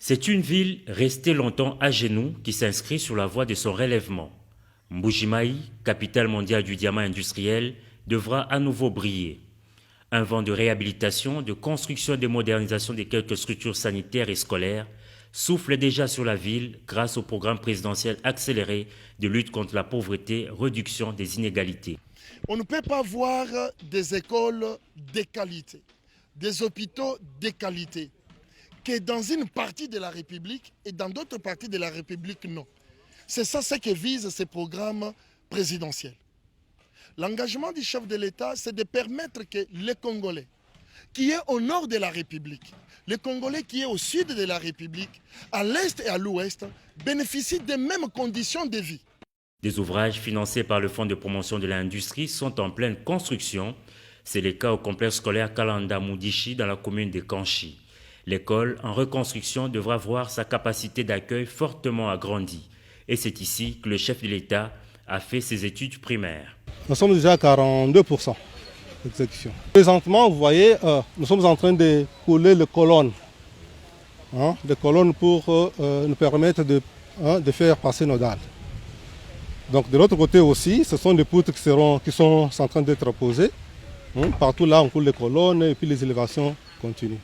C'est une ville restée longtemps à genoux qui s'inscrit sur la voie de son relèvement. Mbuji-Mayi, capitale mondiale du diamant industriel, devra à nouveau briller. Un vent de réhabilitation, de construction et de modernisation de quelques structures sanitaires et scolaires souffle déjà sur la ville grâce au programme présidentiel accéléré de lutte contre la pauvreté, réduction des inégalités. On ne peut pas voir des écoles de qualité, des hôpitaux de qualité, que dans une partie de la République et dans d'autres parties de la République, non. C'est ça ce que visent ces programmes présidentiels. L'engagement du chef de l'État, c'est de permettre que les Congolais qui est au nord de la République, les Congolais qui est au sud de la République, à l'est et à l'ouest, bénéficient des mêmes conditions de vie. Des ouvrages financés par le Fonds de promotion de l'industrie sont en pleine construction. C'est le cas au complexe scolaire Kalanda Mudishi dans la commune de Kanchi. L'école en reconstruction devra voir sa capacité d'accueil fortement agrandie. Et c'est ici que le chef de l'État a fait ses études primaires. Nous sommes déjà à 42% d'exécution. Présentement, vous voyez, nous sommes en train de couler les colonnes. Les colonnes pour nous permettre de faire passer nos dalles. Donc de l'autre côté aussi, ce sont des poutres qui sont en train d'être posées. Partout là, on coule les colonnes et puis les élévations continuent.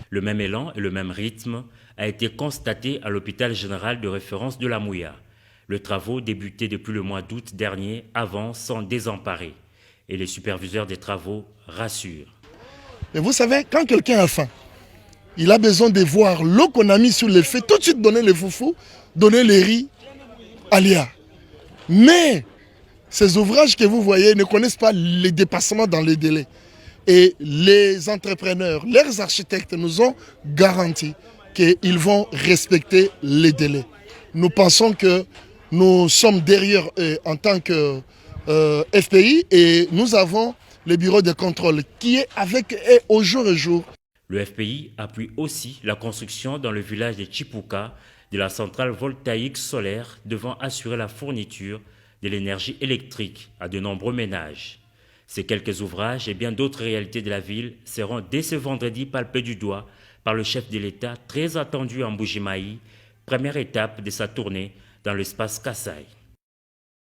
Le même élan et le même rythme a été constaté à l'hôpital général de référence de la Mouya. Les travaux débutés depuis le mois d'août dernier avancent sans désemparer. Et les superviseurs des travaux rassurent. Mais vous savez, quand quelqu'un a faim, il a besoin de voir l'eau qu'on a mis sur le feu, tout de suite donner les foufous, donner les riz, alia. Mais ces ouvrages que vous voyez ne connaissent pas les dépassements dans les délais. Et les entrepreneurs, leurs architectes nous ont garanti qu'ils vont respecter les délais. Nous pensons que nous sommes derrière eux en tant que FPI et nous avons le bureau de contrôle qui est avec eux au jour le jour. Le FPI appuie aussi la construction dans le village de Chipuka de la centrale voltaïque solaire devant assurer la fourniture de l'énergie électrique à de nombreux ménages. Ces quelques ouvrages et bien d'autres réalités de la ville seront dès ce vendredi palpés du doigt par le chef de l'État très attendu en Mbuji-Mayi, première étape de sa tournée dans l'espace Kasaï.